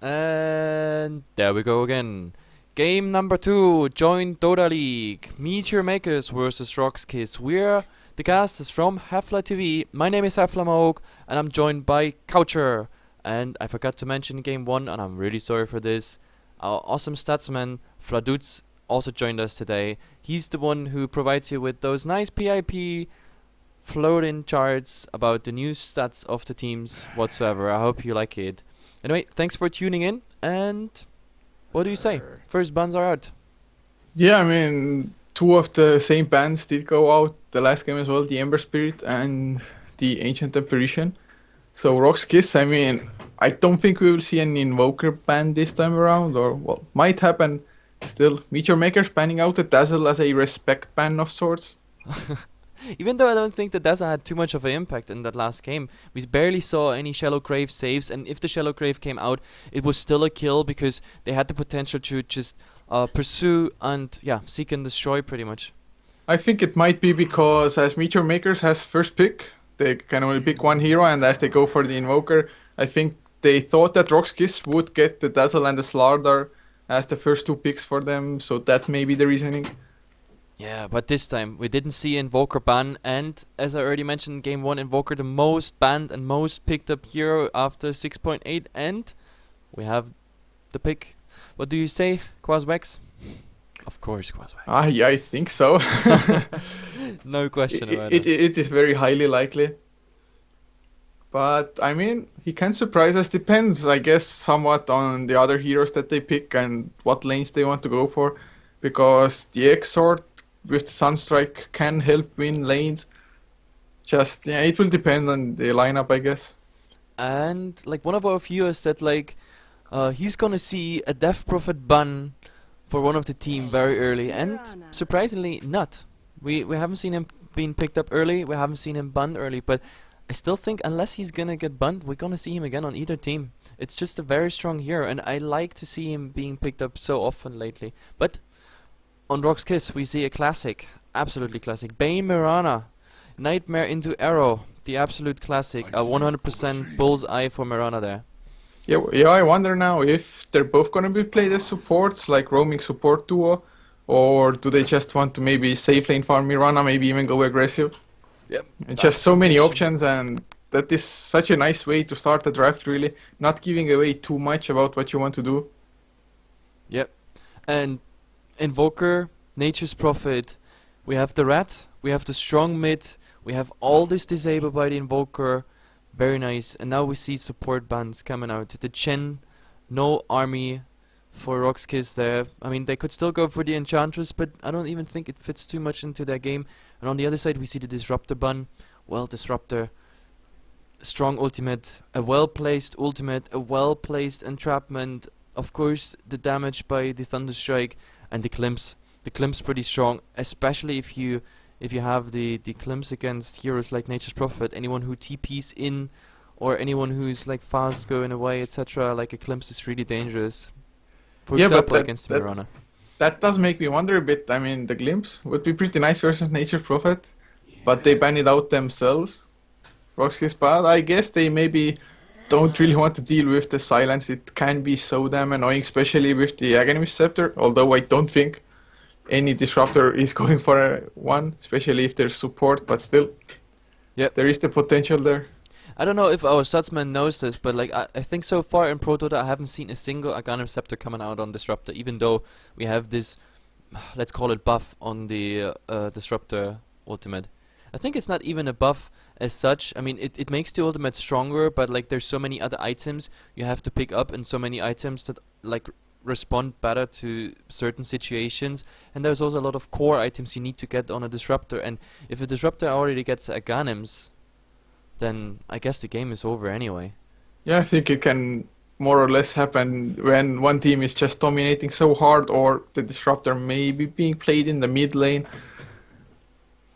And there we go again. Game number 2, joint Dota League. Meteor Makers versus roX.KIS. We're the cast is from HeflaTV. My name is HeflaMoog, and I'm joined by Coucher. And I forgot to mention game 1, and I'm really sorry for this. Our awesome statsman, Fladutz, also joined us today. He's the one who provides you with those nice PIP floating charts about the new stats of the teams whatsoever. I hope you like it. Anyway, thanks for tuning in, and what do you say? First bans are out. Yeah, I mean, two of the same bands did go out the last game as well, the Ember Spirit and the Ancient Apparition. So roX.KIS, I mean, I don't think we will see an Invoker ban this time around, or, well, might happen still. Meteor Makers banning out the Dazzle as a respect ban of sorts. Even though I don't think that Dazzle had too much of an impact in that last game, we barely saw any Shallow Grave saves, and if the Shallow Grave came out, it was still a kill because they had the potential to just pursue and seek and destroy pretty much. I think it might be because as Meteor Makers has first pick, they can only pick one hero, and as they go for the Invoker, I think they thought that roX.KIS would get the Dazzle and the Slardar as the first two picks for them, so that may be the reasoning. Yeah, but this time we didn't see Invoker ban, and as I already mentioned in game 1, Invoker the most banned and most picked up hero after 6.8, and we have the pick. What do you say, Quaswex? Of course, Quaswex. Yeah, I think so. No question about it. It is very highly likely. But, I mean, he can surprise us. Depends, I guess, somewhat on the other heroes that they pick and what lanes they want to go for. Because the Exort with the Sunstrike can help win lanes. Just, yeah, it will depend on the lineup, I guess. And, like, one of our viewers said, like, he's gonna see a Death Prophet ban for one of the team very early, and surprisingly not. We haven't seen him being picked up early, we haven't seen him banned early, but I still think unless he's gonna get banned, we're gonna see him again on either team. It's just a very strong hero, and I like to see him being picked up so often lately. But on roX.KIS we see a classic, absolutely classic. Bane Mirana, Nightmare into Arrow, the absolute classic, a 100% bullseye for Mirana there. Yeah, I wonder now if they're both gonna be played as supports, like roaming support duo, or do they just want to maybe safe lane farm Mirana, maybe even go aggressive? Yep. It's just so many options, and that is such a nice way to start the draft, really. Not giving away too much about what you want to do. Yep. And Invoker, Nature's Prophet, we have the Rat, we have the strong mid, we have all this disabled by the Invoker. Very nice. And now we see support bans coming out. The Chen, no army for roX.KIS there. I mean, they could still go for the Enchantress, but I don't even think it fits too much into their game. And on the other side, we see the Disruptor ban. Well, Disruptor, strong ultimate, a well-placed ultimate, a well-placed entrapment. Of course, the damage by the Thunderstrike and the Climps. The Climps pretty strong, especially if you have the Climps against heroes like Nature's Prophet, anyone who TPs in, or anyone who's like fast going away, etc. Like a Climps is really dangerous. For example, against Mirana. That does make me wonder a bit. I mean, the Glimpse would be pretty nice versus Nature's Prophet, but they ban it out themselves. roX.KIS, but I guess they maybe don't really want to deal with the silence. It can be so damn annoying, especially with the Aghanim Scepter, although I don't think any disruptor is going for one, especially if there's support, but still, there is the potential there. I don't know if our Statsman knows this, but like I think so far in Pro Dota I haven't seen a single Aghanim Scepter coming out on Disruptor, even though we have this, let's call it buff on the Disruptor ultimate. I think it's not even a buff as such. I mean, it makes the ultimate stronger, but like there's so many other items you have to pick up, and so many items that like respond better to certain situations, and there's also a lot of core items you need to get on a Disruptor, and if a Disruptor already gets Aghanims, then I guess the game is over anyway. Yeah, I think it can more or less happen when one team is just dominating so hard, or the Disruptor may be being played in the mid lane.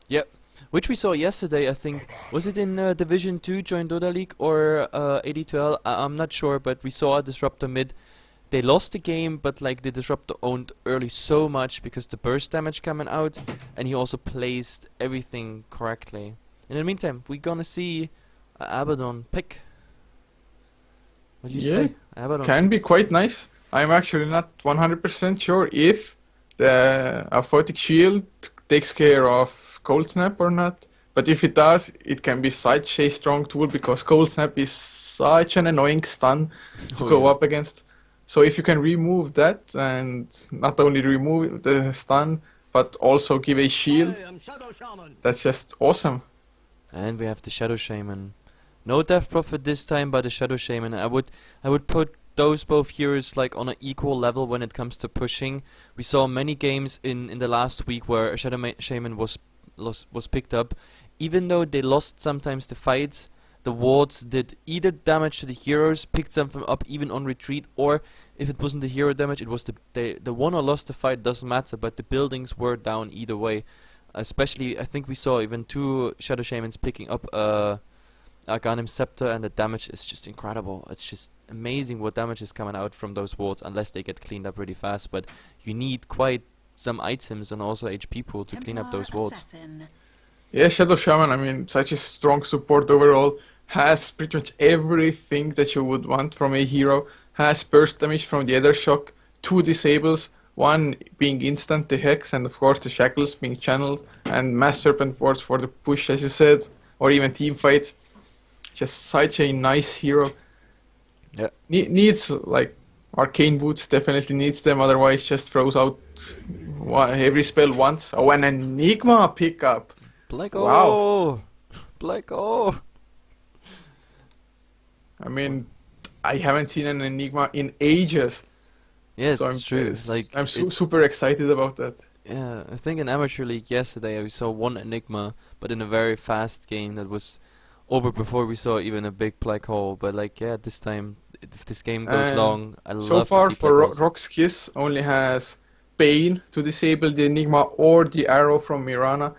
Yep, which we saw yesterday, I think. Was it in Division 2 joint Dota League or AD2L? I'm not sure, but we saw a Disruptor mid. They lost the game, but like the Disruptor owned early so much because the burst damage coming out, and he also placed everything correctly. In the meantime, we're gonna see Abaddon pick. What do you Yeah, say? Abaddon can be pick. quite nice. I'm actually not 100% sure if the Aphotic Shield takes care of Cold Snap or not. But if it does, it can be such a strong tool because Cold Snap is such an annoying stun to Oh go yeah. up against. So if you can remove that and not only remove the stun, but also give a shield, that's just awesome. And we have the Shadow Shaman. No Death Prophet this time, but the Shadow Shaman. I would put those both heroes like on an equal level when it comes to pushing. We saw many games in the last week where a Shaman was picked up, even though they lost sometimes the fights. The wards did either damage to the heroes, picked something up even on retreat, or if it wasn't the hero damage, it was the one who lost the fight. Doesn't matter, but the buildings were down either way. Especially, I think we saw even two Shadow Shamans picking up Aghanim Scepter, and the damage is just incredible. It's just amazing what damage is coming out from those wards, unless they get cleaned up really fast. But you need quite some items and also HP pool to clean up those wards. Yeah, Shadow Shaman, I mean, such a strong support overall. Has pretty much everything that you would want from a hero. Has burst damage from the Ether Shock, two disables, one being instant, the Hex, and of course the Shackles being channeled, and Mass Serpent Wards for the push, as you said, or even team fights. Just such a nice hero. Yeah. Needs, like, Arcane Boots, definitely needs them, otherwise just throws out every spell once. Oh, an Enigma pickup! Black Wow. O! Black O! I mean, I haven't seen an Enigma in ages, Yeah, so it's true. Like, I'm it's super excited about that. yeah. I think in Amateur League yesterday we saw one Enigma, but in a very fast game that was over before we saw even a big black hole. But like, yeah, this time, if this game goes And long, I so love to far see black for holes. roX.KIS only has Bane to disable the Enigma or the arrow from Mirana.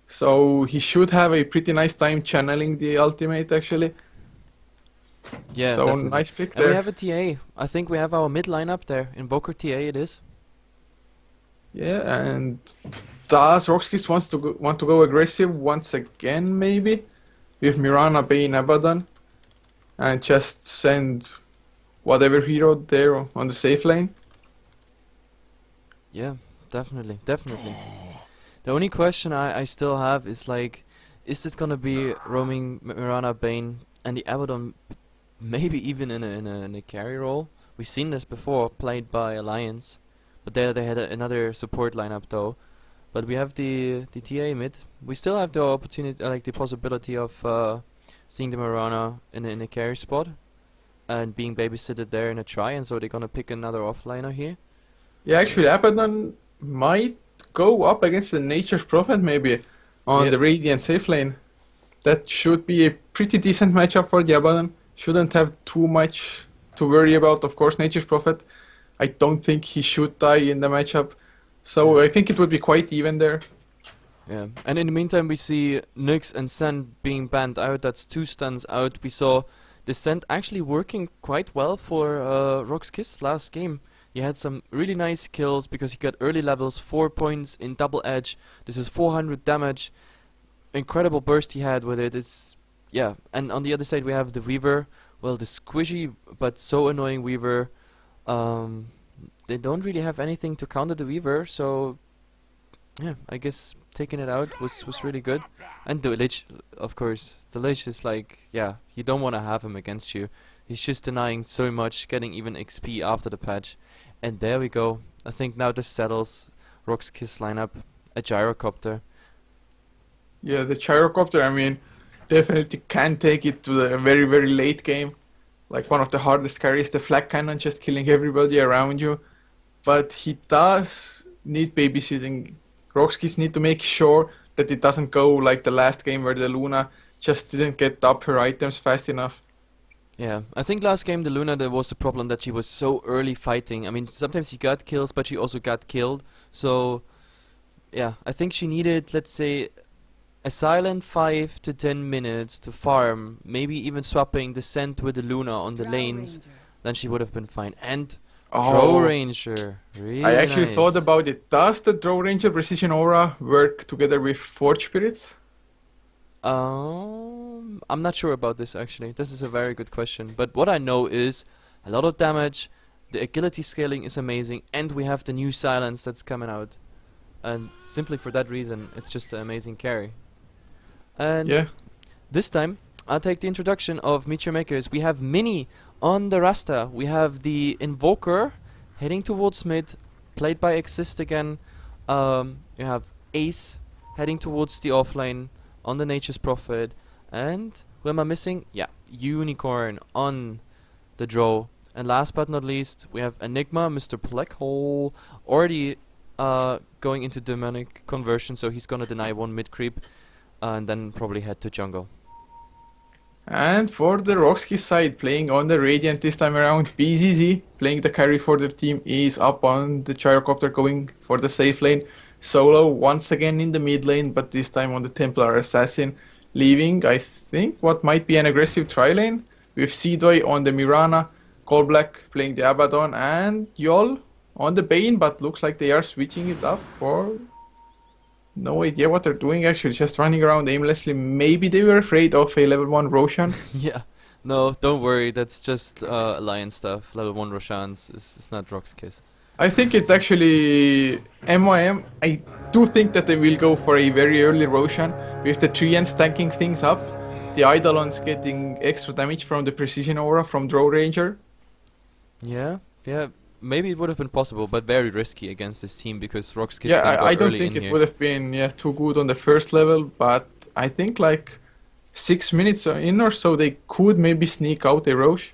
So he should have a pretty nice time channeling the ultimate actually. Yeah, So definitely. nice pick And we there. have a TA. I think we have our mid lineup there. Invoker TA it is. Yeah, and does roX.KIS want to go aggressive once again maybe? With Mirana, Bane, Abaddon and just send whatever hero there on the safe lane? Yeah, definitely, definitely. The only question I still have is like, is this gonna be roaming Mirana, Bane, and the Abaddon, maybe even in a carry role? We've seen this before, played by Alliance, but there they had another support lineup though. But we have the TA mid. We still have the opportunity, like the possibility of seeing the Mirana in a carry spot and being babysitted there in a try, and so they're gonna pick another offliner here. Yeah, actually, Abaddon might go up against the Nature's Prophet maybe on Yeah, the Radiant safe lane. That should be a pretty decent matchup for the Abaddon. Shouldn't have too much to worry about. Of course, Nature's Prophet, I don't think he should die in the matchup. So yeah. I think it would be quite even there. Yeah, and in the meantime we see Nyx and Sand being banned out. That's two stuns out. We saw the Sand actually working quite well for roX.KIS last game. He had some really nice kills because he got early levels, 4 points in double edge. This is 400 damage. Incredible burst he had with it. It's yeah. And on the other side we have the Weaver. Well, the squishy but so annoying Weaver. Um, they don't really have anything to counter the Weaver, so yeah, I guess taking it out was really good. And the Lich, of course. The Lich is like, yeah, you don't want to have him against you. He's just denying so much, getting even XP after the patch. And there we go. I think now this settles roX.KIS lineup. A gyrocopter. Yeah, the Gyrocopter, I mean, definitely can take it to the very, very late game. Like one of the hardest carries, the Flag Cannon just killing everybody around you. But he does need babysitting. roX.KIS need to make sure that it doesn't go like the last game where the Luna just didn't get up her items fast enough. Yeah, I think last game the Luna there was the problem that she was so early fighting. I mean, sometimes she got kills, but she also got killed. So yeah, I think she needed, let's say, a silent 5 to 10 minutes to farm, maybe even swapping the Scent with the Luna on the lanes, then she would have been fine. And Drow Oh, Ranger, I really actually thought nice. about it. Does the Draw Ranger Precision Aura work together with Forge Spirits? I'm not sure about this actually. This is a very good question. But what I know is a lot of damage, the agility scaling is amazing, and we have the new silence that's coming out. And simply for that reason, it's just an amazing carry. And Yeah. this time, I'll take the introduction of Meteor Makers. We have Mini on the Rasta. We have the Invoker heading towards mid, played by Exist again. You have Ace heading towards the offlane on the Nature's Prophet. And who am I missing? Yeah, Unicorn on the draw. And last but not least, we have Enigma, Mr. Black Hole, already going into demonic conversion, so he's gonna deny one mid creep and then probably head to jungle. And for the roX.KIS side, playing on the Radiant this time around, BZZ, playing the carry for their team, is up on the Gyrocopter going for the safe lane. Solo once again in the mid lane, but this time on the Templar Assassin, leaving, I think, what might be an aggressive tri lane, with Seedway on the Mirana, Black playing the Abaddon, and Yol on the Bane, but looks like they are switching it up for... No idea what they're doing actually, just running around aimlessly. Maybe they were afraid of a level 1 Roshan. Yeah, no, don't worry, that's just Alliance stuff. Level 1 Roshans is not roX.KIS. I think it actually... MYM, I do think that they will go for a very early Roshan, with the Treants tanking things up. The Eidolons getting extra damage from the Precision Aura from Drow Ranger. Yeah, maybe it would have been possible, but very risky against this team because roX.KIS Yeah, gonna go I don't early think in it here. would have been too good on the first level, but I think like 6 minutes in or so they could maybe sneak out a Roche.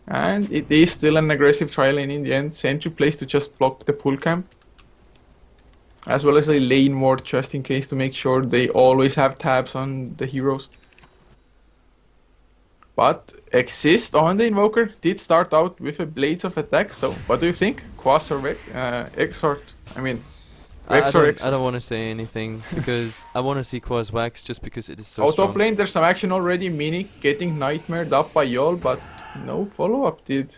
And it is still an aggressive tri lane in the end. Sentry plays to just block the pull camp, as well as a lane ward just in case to make sure they always have tabs on the heroes. But Exist on the Invoker did start out with a Blades of Attack, so what do you think? Quas or Exort? I mean, Vex or Exort? I don't want to say anything because I want to see Quas Wax just because it is so Out strong. of lane, there's some action already. Mini getting nightmared up by Yol, but no follow-up did.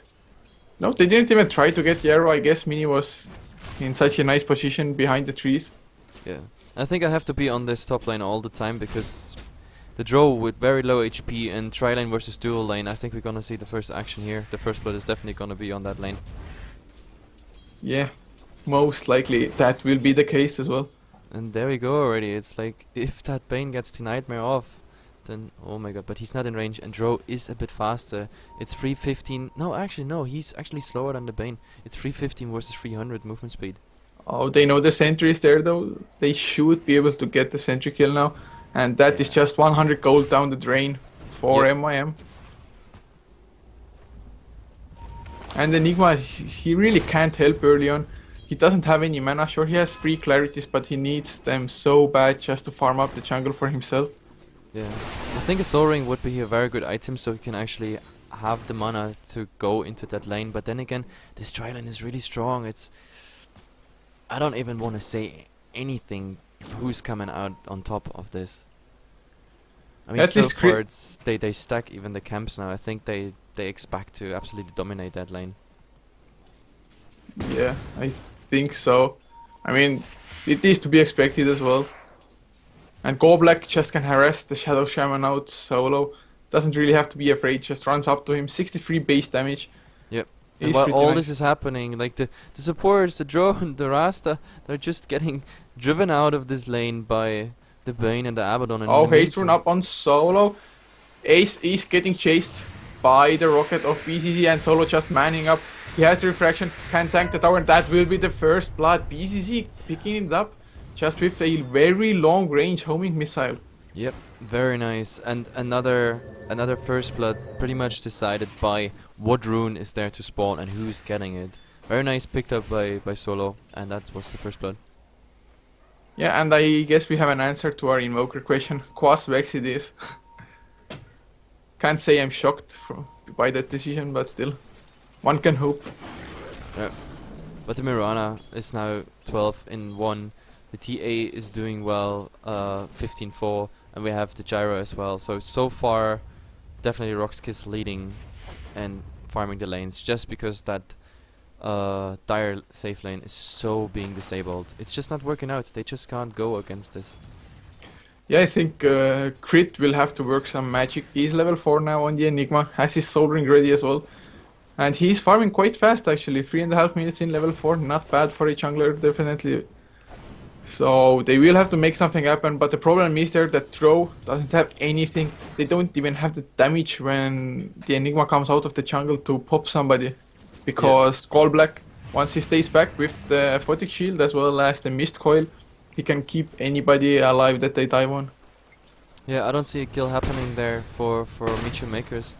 No, they didn't even try to get the arrow. I guess Mini was in such a nice position behind the trees. Yeah, I think I have to be on this top lane all the time because the draw with very low HP and tri-lane versus dual lane, I think we're gonna see the first action here. The first blood is definitely gonna be on that lane. Yeah, most likely that will be the case as well. And there we go already. It's like, if that Bane gets the Nightmare off, then, oh my god, but he's not in range, and Drow is a bit faster. It's 315, no, actually, no, he's actually slower than the Bane. It's 315 versus 300 movement speed. Oh, they know the sentry is there though. They should be able to get the sentry kill now. And that is just 100 gold down the drain for MYM. And Enigma, he really can't help early on. He doesn't have any mana. Sure, he has 3 clarities, but he needs them so bad just to farm up the jungle for himself. Yeah, I think a Soul Ring would be a very good item so he can actually have the mana to go into that lane. But then again, this tri-lane is really strong. It's... I don't even want to say anything who's coming out on top of this. I mean, At so least far they stack even the camps now. I think they expect to absolutely dominate that lane. Yeah, I think so. I mean, it is to be expected as well. And Black just can harass the Shadow Shaman out solo. Doesn't really have to be afraid, just runs up to him. 63 base damage. Yep. Is And while pretty all nice. this is happening, like the supporters, the drone, the Rasta, they're just getting driven out of this lane by the Bane and the Abaddon. And Oh, in the haste run meantime- up on Solo. Ace is getting chased by the rocket of BCC, and Solo just manning up. He has the refraction, can tank the tower, and that will be the first blood. BCC picking it up just with a very long range homing missile. Yep, very nice. And another first blood pretty much decided by what rune is there to spawn and who's getting it. Very nice picked up by Solo, and that was the first blood. Yeah, and I guess we have an answer to our Invoker question. Quas Vex it is. Can't say I'm shocked by that decision, but still. One can hope. Yeah. But the Mirana is now 12 in 1. The TA is doing well, 15-4, and we have the Gyro as well. So far, definitely roX.KIS leading and farming the lanes, just because that dire safe lane is so being disabled. It's just not working out. They just can't go against this. Yeah, I think Crit will have to work some magic. He's level 4 now on the Enigma, has his Soul Ring ready as well. And he's farming quite fast actually, 3.5 minutes in level 4, not bad for a jungler, definitely. So they will have to make something happen, but the problem is there that Throw doesn't have anything. They don't even have the damage when the Enigma comes out of the jungle to pop somebody. Because Skull Black, once he stays back with the Photic Shield as well as the Mist Coil, he can keep anybody alive that they dive on. Yeah, I don't see a kill happening there for Micho Makers.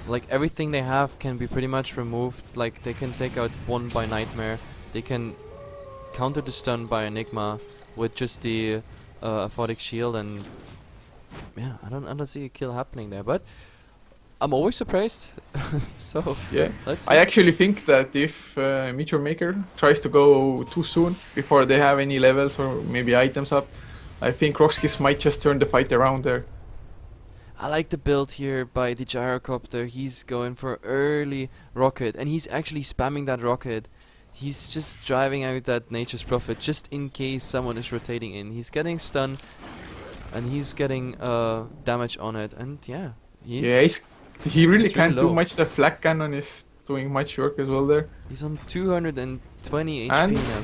Like everything they have can be pretty much removed. Like they can take out one by Nightmare. They can counter the stun by Enigma with just the Aphotic Shield, and yeah, I don't see a kill happening there. But I'm always surprised. So Yeah, let's I see. actually think that if Meteor Maker tries to go too soon before they have any levels or maybe items up, I think roX.KIS might just turn the fight around there. I like the build here by the Gyrocopter. He's going for early rocket, and he's actually spamming that rocket. He's just driving out that Nature's Prophet just in case someone is rotating in. He's getting stunned, and he's getting damage on it, and yeah, Yeah, he really he's really can't do low. much. The Flak Cannon is doing much work as well there. He's on 220 And HP now.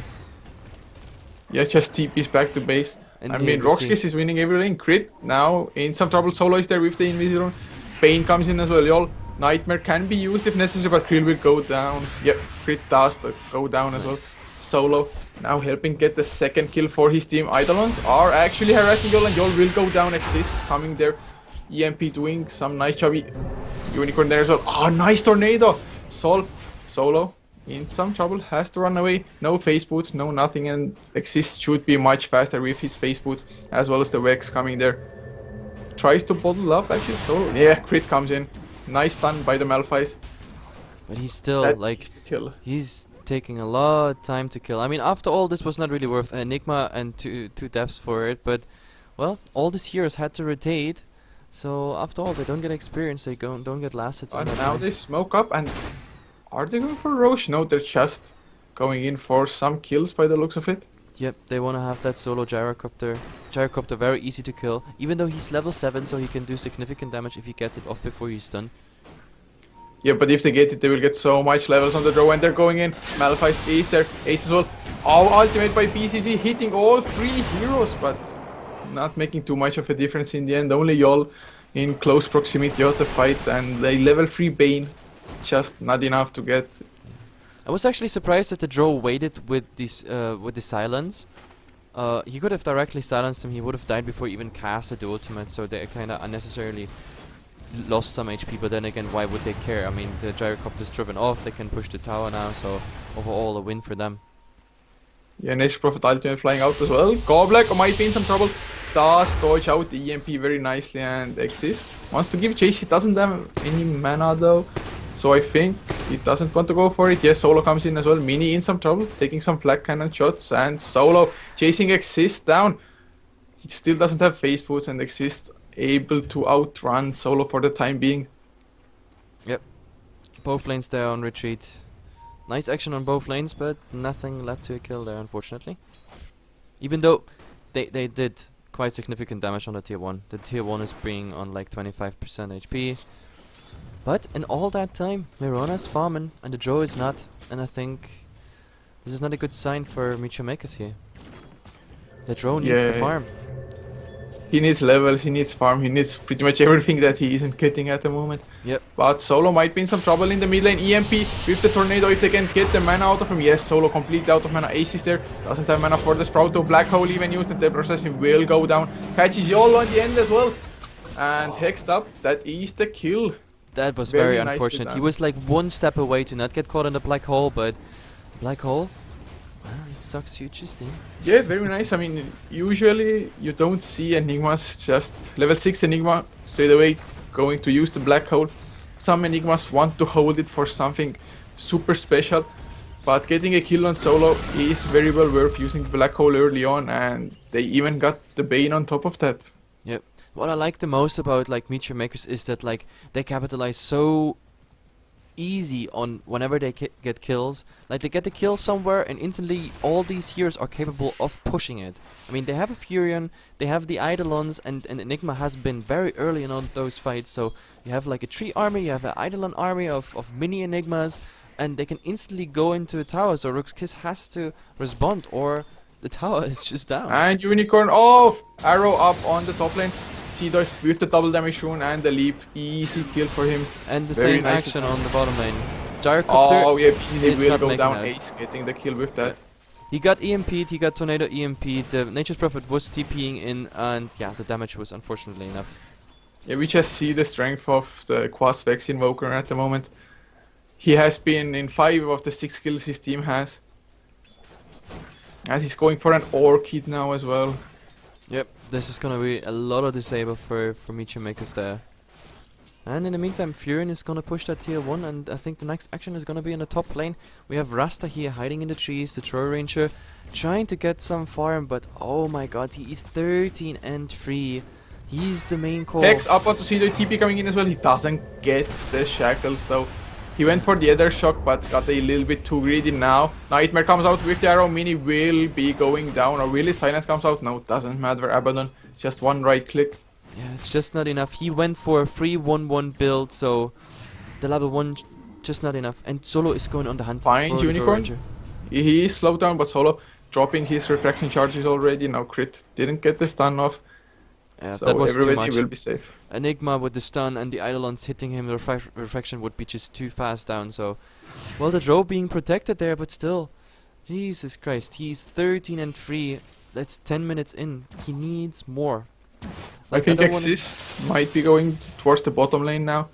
yeah, just TP's back to base. And I here mean, we see. roX.KIS is winning every lane. Crit now in some trouble. Solo is there with the Invisaron. Bane comes in as well, y'all. Nightmare can be used if necessary, but Krill will go down. Yep, Crit does go down as well. Nice. Solo now helping get the second kill for his team. Eidolons are actually harassing Yol, and Yol will go down. Exist coming there. EMP doing some nice chubby unicorn there as well. Ah, nice tornado. Solo in some trouble, has to run away. No face boots, no nothing, and Exist should be much faster with his face boots as well as the Vex coming there. Tries to bottle up actually. Solo, yeah, Crit comes in. Nice stun by the Malphite. But he's still That like is the kill. he's taking a lot of time to kill. I mean, after all, this was not really worth Enigma and two deaths for it. But well, all these heroes had to rotate. So after all, they don't get experience. They don't get last hits on And that now time. they smoke up, and are they going for Roche? No, they're just going in for some kills by the looks of it. Yep, they want to have that solo Gyrocopter. Gyrocopter very easy to kill, even though he's level 7, so he can do significant damage if he gets it off before he's done. Yeah, but if they get it, they will get so much levels on the draw when they're going in. Malphite is there, Ace as well. Oh, ultimate by BCC, hitting all 3 heroes, but not making too much of a difference in the end. Only Yol in close proximity of the fight, and a level 3 Bane, just not enough to get. I was actually surprised that the draw waited with the silence. He could have directly silenced him. He would have died before he even casted the ultimate. So they kind of unnecessarily lost some HP. But then again, why would they care? I mean, the Gyrocopter's driven off. They can push the tower now. So overall, a win for them. Yeah, Nature's Prophet ultimate flying out as well. Goblet might be in some trouble. Does dodge out the EMP very nicely and Exist. Wants to give chase. He doesn't have any mana though. So I think he doesn't want to go for it. Yes, Solo comes in as well. Mini in some trouble, taking some Flak Cannon shots, and Solo chasing Exist down. He still doesn't have face boots, and Exist able to outrun Solo for the time being. Yep. Both lanes there on retreat. Nice action on both lanes, but nothing led to a kill there, unfortunately. Even though they did quite significant damage on the tier 1. The tier 1 is being on like 25% HP. But in all that time, Mirona's farming and the draw is not, and I think this is not a good sign for Micho Makers here. The draw needs the Yeah. farm. He needs levels, he needs farm, he needs pretty much everything that he isn't getting at the moment. Yep. But Solo might be in some trouble in the mid lane. EMP with the tornado if they can get the mana out of him. Yes, Solo completely out of mana. Ace is there. Doesn't have mana for the Sprout. Black Hole even used, and the processing will go down. Catches Yolo on the end as well. And hexed up. That is the kill. That was Very very nicely unfortunate. He done. was like one step away to not get caught in the black hole, but black hole, well, it sucks huge, Dean. Yeah, very nice. I mean, usually you don't see Enigmas just level 6 Enigma straight away going to use the black hole. Some Enigmas want to hold it for something super special, but getting a kill on Solo is very well worth using the black hole early on, and they even got the Bane on top of that. Yep. What I like the most about like Meteor Makers is that like they capitalize so easy on whenever they get kills. Like they get the kill somewhere and instantly all these heroes are capable of pushing it. I mean, they have a Furion, they have the Eidolons, and Enigma has been very early in all those fights. So you have like a tree army, you have an Eidolon army of mini Enigmas, and they can instantly go into a tower. So roX.KIS has to respond or the tower is just down. And Unicorn, oh! Arrow up on the top lane. Seedoy with the double damage rune and the leap. Easy kill for him. And the Very same nice action on the bottom lane. Gyrocopter Oh yeah, BCC is will not go making down. out. Ace getting the kill with that. He got EMP'd, he got Tornado EMP'd, the Nature's Prophet was TPing in, and yeah, the damage was unfortunately enough. Yeah, we just see the strength of the Quas Vex Invoker at the moment. He has been in 5 of the 6 kills his team has. And he's going for an Orchid now as well. Yep, this is gonna be a lot of disable for MYM makers there. And in the meantime, Furion is gonna push that tier 1, and I think the next action is gonna be in the top lane. We have Rasta here hiding in the trees, the Troll Ranger, trying to get some farm, but oh my god, he is 13 and 3. He's the main core. Hex up onto Seedoy, TP coming in as well. He doesn't get the shackles though. He went for the other shock, but got a little bit too greedy now. Nightmare comes out with the arrow. Mini will be going down, or really Silence comes out. No, doesn't matter. Abaddon, just one right click. Yeah, it's just not enough. He went for a 3-1-1 build, so the level 1 just not enough. And Solo is going on the hunt. Finds for the Troll Unicorn. Ranger. He is slowed down, but Solo dropping his refraction charges already. Now Crit didn't get the stun off. Yeah, So that was too everybody much. will be safe. Enigma with the stun and the Eidolons hitting him, the refraction would be just too fast down. So, well, the Drow being protected there, but still, Jesus Christ, he's 13 and 3. That's 10 minutes in. He needs more. I think don't wanna- Exist might be going towards the bottom lane now.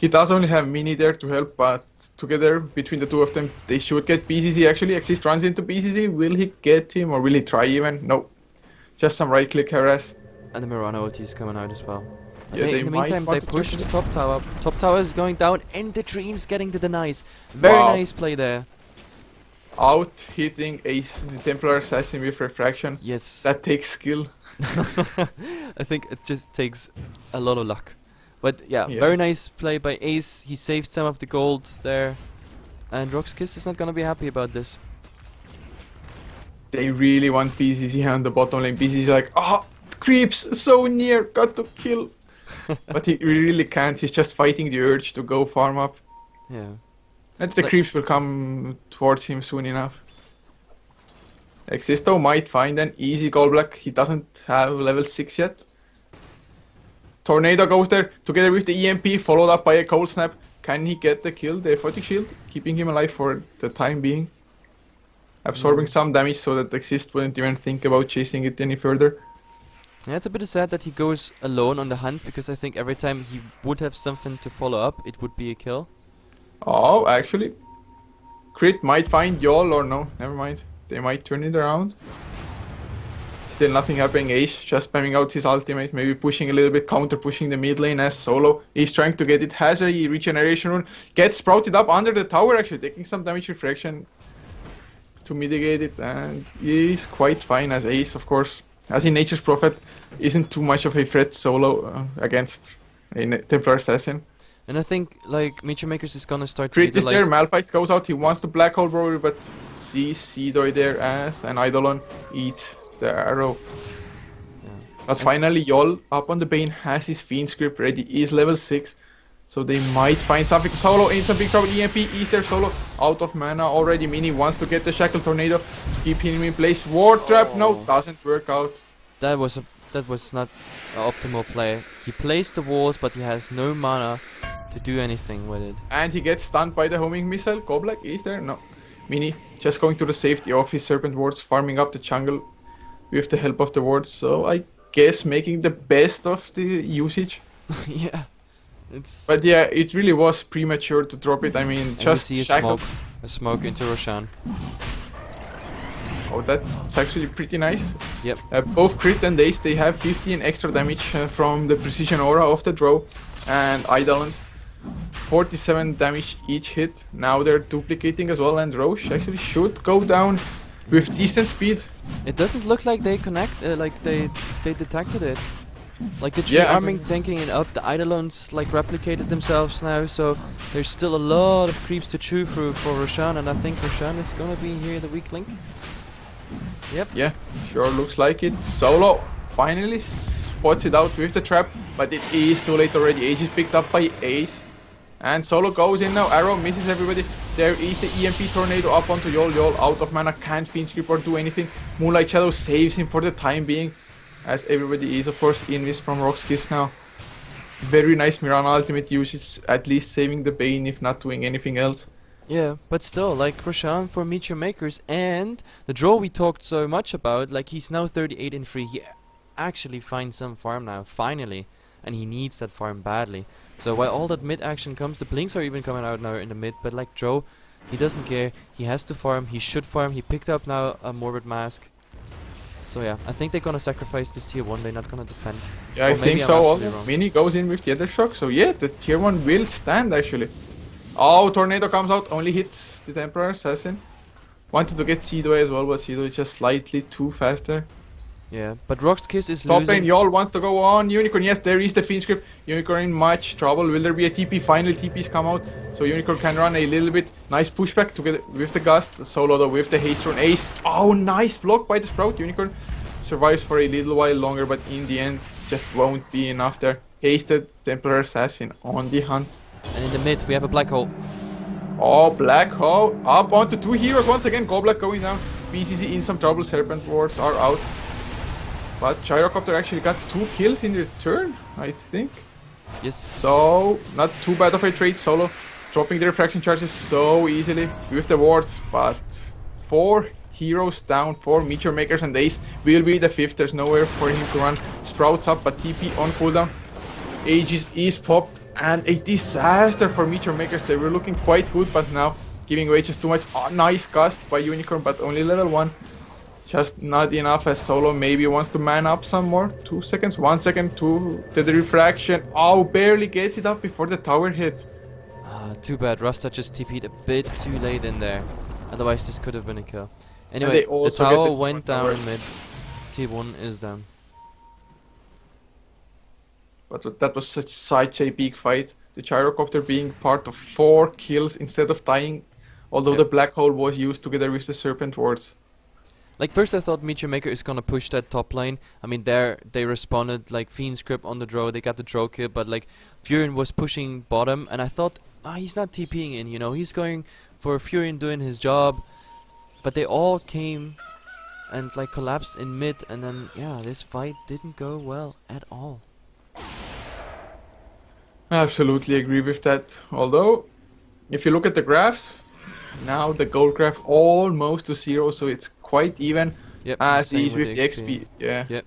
He does only have Mini there to help, but together, between the two of them, they should get BCC. Actually, Exist runs into BCC. Will he get him, or will he try even? No. Just some right click harass. And the Mirana ulti is coming out as well. Yeah, They, they in the might meantime, want they to push try the to- top tower. Top tower is going down, and the Trees getting the denies. Very Wow. nice play there. Out hitting Ace, the Templar Assassin with refraction. Yes. That takes skill. I think it just takes a lot of luck. But yeah, Yeah. very nice play by Ace. He saved some of the gold there. And roX.KIS is not gonna be happy about this. They really want BCC on the bottom lane. BCC is like, ah, creeps so near, got to kill. But he really can't. He's just fighting the urge to go farm up. Yeah. And the Like- creeps will come towards him soon enough. Existo might find an easy gold black. He doesn't have level 6 yet. Tornado goes there together with the EMP, followed up by a cold snap. Can he get the kill? The Photic Shield, keeping him alive for the time being. Absorbing some damage so that Exist wouldn't even think about chasing it any further. Yeah, it's a bit sad that he goes alone on the hunt, because I think every time he would have something to follow up, it would be a kill. Oh, actually. Crit might find Yol, or no, never mind. They might turn it around. Still nothing happening. Ace just spamming out his ultimate, maybe pushing a little bit, counter pushing the mid lane as Solo. He's trying to get it, has a regeneration rune, gets sprouted up under the tower, actually taking some damage refraction to mitigate it, and he's quite fine as Ace, of course. As in Nature's Prophet, isn't too much of a threat solo against a Templar Assassin. And I think, like, MYM makers is gonna start to Crit is there, utilize... Malphite goes out, he wants to Black Hole Brewery, but sees Seedoy there as an Eidolon eat the arrow. Yeah. But finally, Yol up on the Bane has his Fiend script ready, is level 6. So they might find something. Solo in some big trouble. EMP is there. Solo out of mana already. Mini wants to get the Shackle Tornado to keep him in place. Ward Trap, no, doesn't work out. That was not an optimal play. He placed the walls, but he has no mana to do anything with it. And he gets stunned by the homing missile. Goblak is there? No. Mini just going to the safety of his Serpent Wards, farming up the jungle with the help of the wards. So I guess making the best of the usage. Yeah. It's... But yeah, it really was premature to drop it. I mean, And we just see Shackle. a smoke into Roshan. Oh, that's actually pretty nice. Yep. Both Crit and Ace, they have 15 extra damage from the Precision Aura of the Drow and Eidolons. 47 damage each hit. Now they're duplicating as well, and Roche actually should go down with decent speed. It doesn't look like they connect, like they detected it. Like the tree Yeah, I arming mean, tanking it up, the Eidolons like replicated themselves now, so there's still a lot of creeps to chew through for Roshan, and I think Roshan is gonna be here the weak link. Yep. yeah, sure looks like it. Solo finally spots it out with the trap, but it is too late already. Age is picked up by Ace. And Solo goes in now, Arrow misses everybody. There is the EMP tornado up onto Yol. Yol out of mana, can't Fiend Script or do anything. Moonlight Shadow saves him for the time being, as everybody is of course in this from roX.KIS now. Very nice Mirana ultimate usage, at least saving the Bane if not doing anything else. Yeah, but still, like Roshan for Meteor Makers and the draw we talked so much about, like he's now 38 in free. He actually finds some farm now, finally. And he needs that farm badly. So while all that mid action comes, the blinks are even coming out now in the mid, but like Joe, he doesn't care. He has to farm, he should farm. He picked up now a Morbid Mask. So yeah, I think they're gonna sacrifice this tier 1, they're not gonna defend. Yeah, I Or maybe think I'm so. absolutely Also, wrong. Mini goes in with the other shock, so yeah, the tier 1 will stand actually. Oh, Tornado comes out, only hits the Temporary Assassin. Wanted to get Seedo as well, but Seedo is just slightly too faster. Yeah, but roX.KIS is Top losing. lane, Yol wants to go on. Unicorn, yes, there is the Fiend Script. Unicorn in much trouble. Will there be a TP? Finally, TPs come out. So Unicorn can run a little bit. Nice pushback together with the Gust. Solo though with the haste rune. Ace. Oh, nice block by the Sprout. Unicorn survives for a little while longer, but in the end, just won't be enough there. Hasted Templar Assassin on the hunt. And in the mid, we have a Black Hole. Oh, Black Hole. Up onto 2 heroes once again. Goblet going down. BCC in some trouble. Serpent Wards are out. But Gyrocopter actually got 2 kills in return, I think. Yes. So, not too bad of a trade. Solo dropping the refraction charges so easily with the wards. But 4 heroes down, 4 Meteor Makers, and Ace will be the 5th. There's nowhere for him to run. Sprouts up, but TP on cooldown. Aegis is popped, and a disaster for Meteor Makers. They were looking quite good, but now giving away just too much. Oh, nice Gust by Unicorn, but only level 1. Just not enough, as Solo maybe wants to man up some more. 2 seconds, 1 second, 2 to the refraction. Oh, barely gets it up before the tower hit. Too bad, Rasta just TP'd a bit too late in there. Otherwise this could have been a kill. they Anyway, the also get tower the went down towers. in mid. T1 is down. But that was such a big fight. The Gyrocopter being part of 4 kills instead of dying. Although Yep. the Black Hole was used together with the Serpent Wards. Like first I thought Meteor Maker is gonna push that top lane. I mean there they responded like Fiend Script on the draw, they got the draw kill, but like Furion was pushing bottom and I thought he's not TPing in, you know, he's going for Furion doing his job. But they all came and like collapsed in mid, and then yeah, this fight didn't go well at all. I absolutely agree with that. Although, if you look at the graphs, now the gold graph almost to 0, so it's quite even. Yep, As same is with the XP. Yeah. Yep.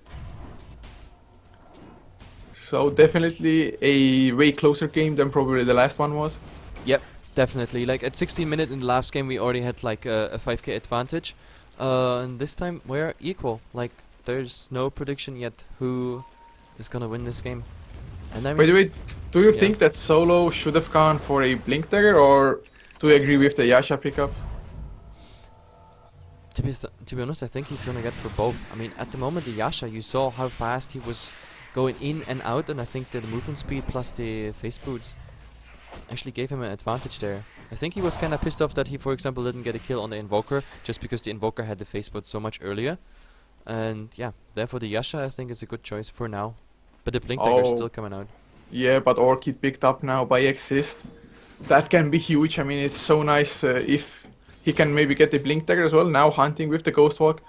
So definitely a way closer game than probably the last one was. Yep, definitely. Like at 16 minutes in the last game, we already had like a 5k advantage, and this time we're equal. Like there's no prediction yet who is gonna win this game. And I mean, By the way, do you Yeah. think that Solo should have gone for a Blink Dagger, or do you agree with the Yasha pickup? to be honest, I think he's gonna get for both. I mean, at the moment, the Yasha, you saw how fast he was going in and out, and I think that the movement speed plus the face boots actually gave him an advantage there. I think he was kind of pissed off that he, for example, didn't get a kill on the Invoker, just because the Invoker had the face boot so much earlier. And yeah, therefore the Yasha, I think, is a good choice for now. But the Blink Dagger is Oh. still coming out. Yeah, but Orchid picked up now by Exist. That can be huge. I mean, it's so nice if he can maybe get the Blink Dagger as well. Now hunting with the Ghost Walk.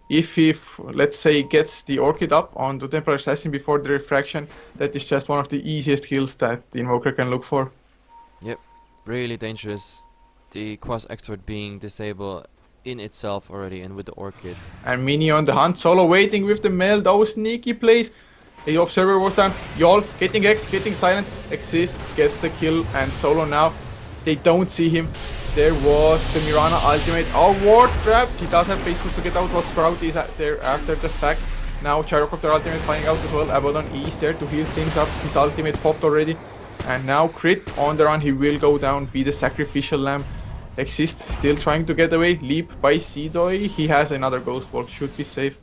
If he, let's say, gets the Orchid up on the Templar Assassin before the Refraction, that is just one of the easiest kills that the Invoker can look for. Yep, really dangerous. The Quas Exort being disabled in itself already, and with the Orchid. And Mini on the hunt, Solo waiting with the Meld. Oh, sneaky plays. The Observer was down. Yol getting X, getting silent. Exist gets the kill, and Solo now, they don't see him. There was the Mirana ultimate. Oh, ward trapped. He does have face boost to get out while Sprout is there after the fact. Now Gyrocopter ultimate flying out as well. Abaddon is there to heal things up. His ultimate popped already. And now Crit on the run. He will go down, be the sacrificial lamb. Exist still trying to get away. Leap by Seedoy. He has another Ghost Walk. Should be safe.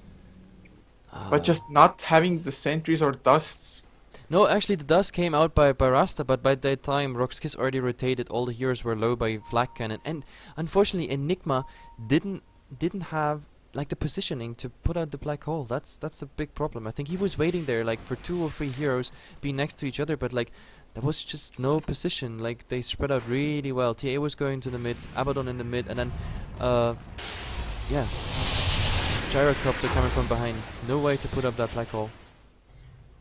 but just not having the sentries or dusts. No, actually, the dust came out by Rasta, but by that time, roX.KIS already rotated. All the heroes were low by Flak Cannon, and unfortunately, Enigma didn't have like the positioning to put out the black hole. That's the big problem. I think he was waiting there like for 2 or 3 heroes being next to each other, but like there was just no position. Like they spread out really well. TA was going to the mid, Abaddon in the mid, and then yeah, Gyrocopter coming from behind. No way to put up that black hole.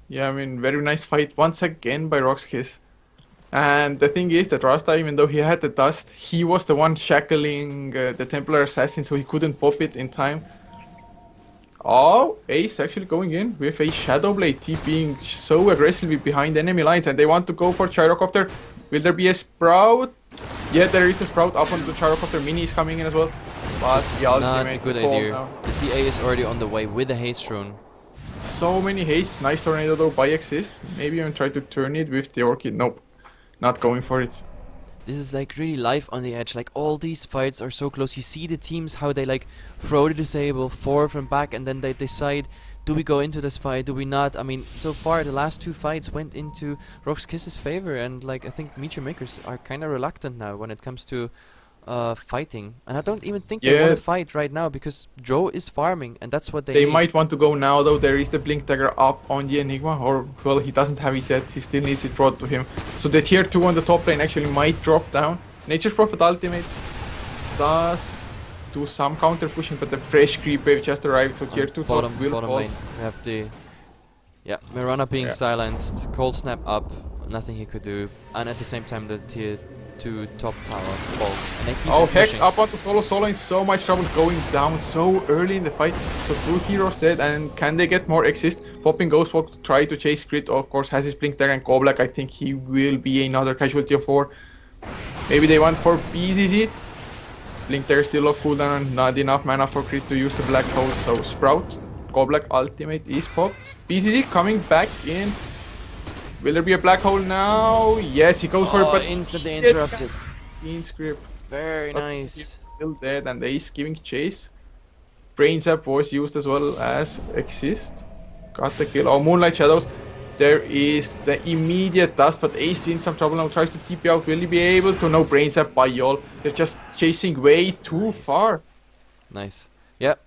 Yeah, I mean, very nice fight once again by roX.KIS. And the thing is that Rasta, even though he had the dust, he was the one shackling the Templar Assassin, so he couldn't pop it in time. Oh, Ace actually going in with a Shadow Blade, TPing so aggressively behind enemy lines, and they want to go for Gyrocopter. Will there be a Sprout? Yeah, there is the Sprout up on the Gyrocopter. Mini is coming in as well. But This is the not a ultimate good call idea. now. The TA is already on the way with the haste rune. So many hates. Nice tornado though by Exist. Maybe even try to turn it with the Orchid. Nope. Not going for it. This is like really life on the edge. Like all these fights are so close. You see the teams how they like throw the disable forward and back, and then they decide, do we go into this fight? Do we not? I mean, so far the last 2 fights went into roX.KIS's favor, and like I think Meteor Makers are kind of reluctant now when it comes to fighting. And I don't even think they want Yeah. to fight right now because Joe is farming, and that's what they They need. might want to go now though. There is the Blink Dagger up on the Enigma, or well, he doesn't have it yet. He still needs it brought to him. So the tier 2 on the top lane actually might drop down. Nature's Prophet ultimate does do some counter pushing, but the fresh creep wave just arrived, so tier 2 top will bottom fall. lane. We have the Mirana being Yeah. silenced, cold snap up, nothing he could do, and at the same time the tier 2 top tower falls. And they keep Oh, on Hex pushing. up on the solo in so much trouble going down so early in the fight. So 2 heroes dead, and can they get more Exist? Popping Ghost Walk to try to chase Crit, of course, has his Blink Dagger and Goblak. I think he will be another casualty of 4. Maybe they want for BZZ. Blink Dagger still off cooldown and not enough mana for Crit to use the Black Hole. So Sprout, Goblak ultimate is popped. BZZ coming back in. Will there be a Black Hole now? Yes, he goes for it, Oh, but instantly shit, interrupted. in script. Very But nice. he's still dead, and Ace giving chase. Brain Zap was used as well as Exist. Got the kill. Oh, Moonlight Shadows. There is the immediate dust, but Ace in some trouble now. Tries to TP out. Will he be able to? No, Brain Zap by y'all. They're just chasing way too far. Nice. Yep.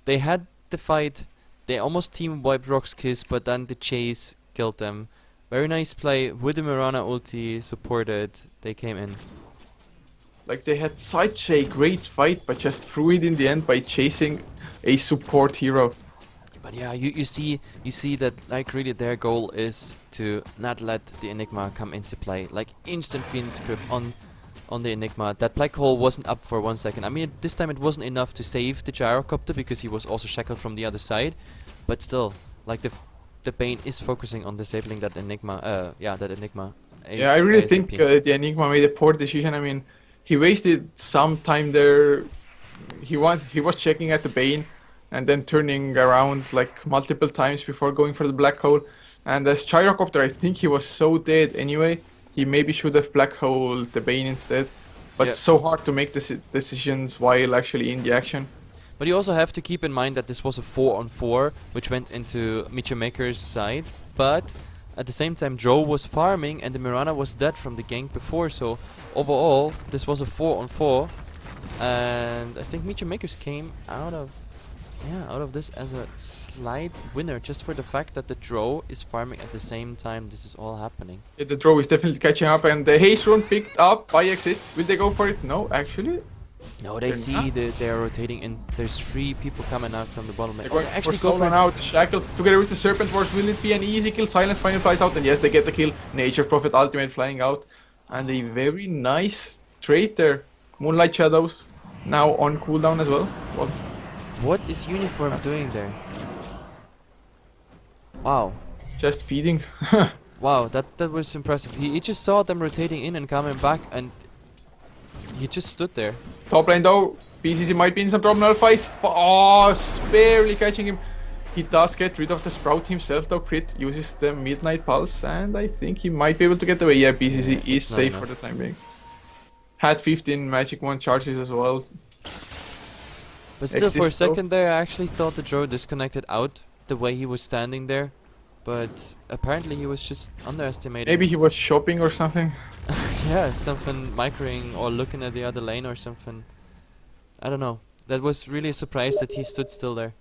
They had the fight. They almost team wiped roX.KIS, but then the chase killed them. Very nice play with the Mirana ulti supported. They came in. Like, they had such a great fight, but just threw it in the end by chasing a support hero. But yeah, you see that like really their goal is to not let the Enigma come into play. Like instant Phoenix grip on the Enigma. That black hole wasn't up for 1 second. I mean, this time it wasn't enough to save the Gyrocopter because he was also shackled from the other side. But still, like the Bane is focusing on disabling that Enigma. That Enigma. Yeah, I really ASAP. think the Enigma made a poor decision. I mean, he wasted some time there. He was checking at the Bane and then turning around like multiple times before going for the black hole. And as Gyrocopter, I think he was so dead anyway. He maybe should have black hole the Bane instead. But Yeah. so hard to make decisions while actually in the action. But you also have to keep in mind that this was a 4-on-4, which went into Meteor Maker's side. But at the same time, Joe was farming and the Mirana was dead from the gank before. So overall, this was a 4-on-4. And I think Meteor Makers came out of this as a slight winner, just for the fact that the Drow is farming at the same time this is all happening. Yeah, the draw is definitely catching up, and the haste rune picked up by Exist. Will they go for it? No, actually. No, they They're see not. they're rotating in. There's 3 people coming out from the bottom lane. They're going They for actually go Solo for now, the Shackle, together with the Serpent Wars. Will it be an easy kill? Silence finally flies out, and yes, they get the kill. Nature's Prophet ultimate flying out. And a very nice trade there. Moonlight Shadows, now on cooldown as well. Well, What is Uniform doing there? Wow. just feeding. Wow, that was impressive. He just saw them rotating in and coming back, and he just stood there. Top lane though, BCC might be in some trouble. Nullifies. Oh, barely catching him. He does get rid of the Sprout himself though. Crit uses the Midnight Pulse, and I think he might be able to get away. Yeah, BCC is Not safe enough. for the time being. Had 15 Magic Wand charges as well. But still, for a Exists though. second there, I actually thought the Drow disconnected out the way he was standing there, but apparently he was just underestimating. Maybe he was shopping or something. Yeah, something microing or looking at the other lane or something. I don't know. That was really a surprise that he stood still there.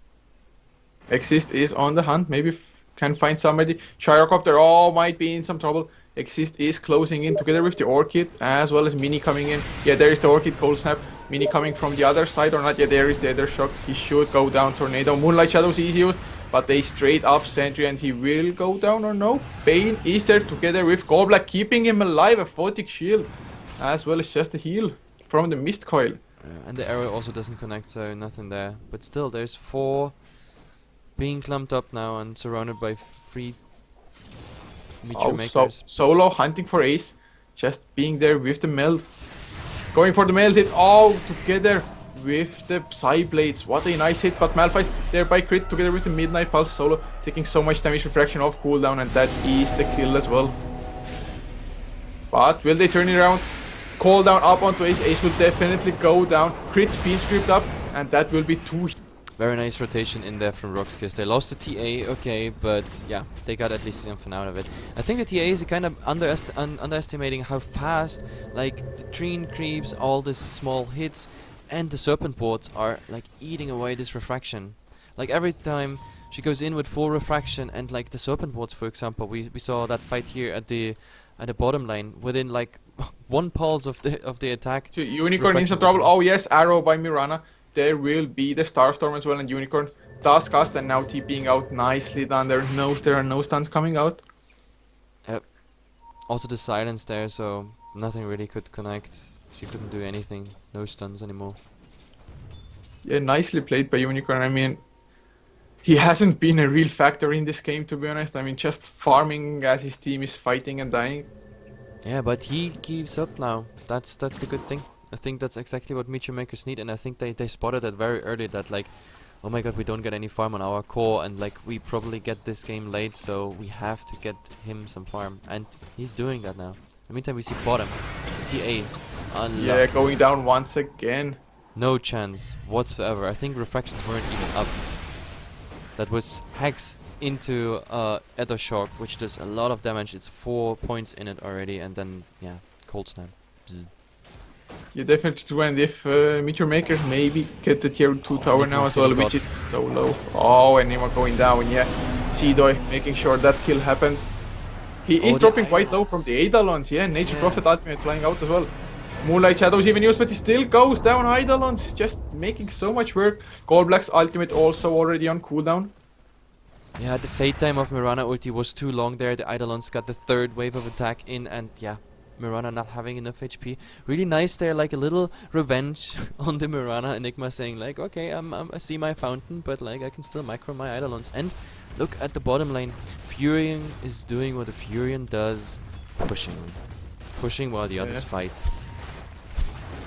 Exist is on the hunt. Maybe can find somebody. Gyrocopter, oh, might be in some trouble. Exist is closing in together with the Orchid, as well as Mini coming in. Yeah, there is the Orchid, Cold Snap. Mini coming from the other side or not. Yeah, there is the other shock. He should go down. Tornado. Moonlight Shadows is used, but they straight up sentry and he will go down or no. Bane is there together with Goldblack, keeping him alive. A photic shield, as well as just a heal from the Mist Coil. And the arrow also doesn't connect, so nothing there. But still, there's 4 being clumped up now and surrounded by 3 Meteor Makers. Solo hunting for Ace, just being there with the meld. Going for the meld hit, all together with the Psy Blades. What a nice hit, but Malphite's there by crit together with the Midnight Pulse. Solo taking so much damage, refraction off cooldown, and that is the kill as well. But will they turn it around? Call down up onto Ace. Ace will definitely go down. Crit Fiend Script up, and that will be 2. Very nice rotation in there from roX.KIS. They lost the TA, okay, but yeah, they got at least something out of it. I think the TA is kind of underestimating how fast, like, the Trine creeps, all these small hits, and the Serpent Wards are, like, eating away this refraction. Like, every time she goes in with full refraction, and, like, the Serpent Wards, for example, we saw that fight here at the bottom lane, within, like, 1 pulse of the attack. So Unicorn in some trouble. Oh yes, arrow by Mirana. There will be the Starstorm as well, and Unicorn does cast, and now TPing out nicely done. There are no stuns coming out. Yep. Also the silence there, so nothing really could connect. She couldn't do anything. No stuns anymore. Yeah, nicely played by Unicorn. I mean, he hasn't been a real factor in this game, to be honest. I mean, just farming as his team is fighting and dying. Yeah, but he keeps up now. That's the good thing. I think that's exactly what Meteor Makers need, and I think they spotted that very early, that like, oh my god, we don't get any farm on our core, and like, we probably get this game late, so we have to get him some farm, and he's doing that now. In the meantime, we see bottom, TA, unlucky. Yeah, going down once again. No chance whatsoever. I think refractions weren't even up. That was Hex into Ether Shock, which does a lot of damage. It's 4 points in it already, and then, yeah, Cold Snap. Bzz. Yeah, definitely true, and if Meteor Makers maybe get the tier 2 tower now as well, which is so low. Oh, and Nemo going down, yeah. Seedoy making sure that kill happens. He is dropping quite low from the Eidolons, yeah. Nature's Prophet ultimate flying out as well. Moonlight Shadows even used, but he still goes down. Eidolons just making so much work. Goldblack's ultimate also already on cooldown. Yeah, the fade time of Mirana ulti was too long there. The Eidolons got the 3rd wave of attack in, and yeah, Mirana not having enough HP. Really nice there, like a little revenge on the Mirana. Enigma saying like, okay, I see my fountain, but like I can still micro my Eidolons. And look at the bottom lane. Furion is doing what a Furion does, pushing. Pushing while the others fight.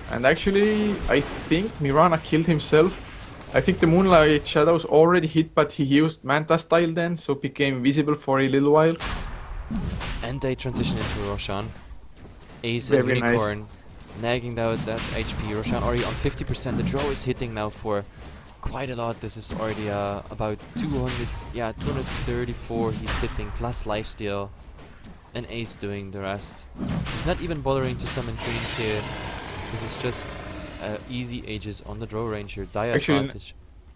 And actually, I think Mirana killed himself. I think the Moonlight Shadows already hit, but he used Manta style then, so became visible for a little while. And they transition into Roshan. Ace Very and Unicorn nice. nagging out that HP. Roshan already on 50%. The draw is hitting now for quite a lot. This is already about 200, yeah, 234 he's hitting, plus lifesteal. And Ace doing the rest. He's not even bothering to summon Queens here. This is just easy ages on the draw range here. Dire advantage.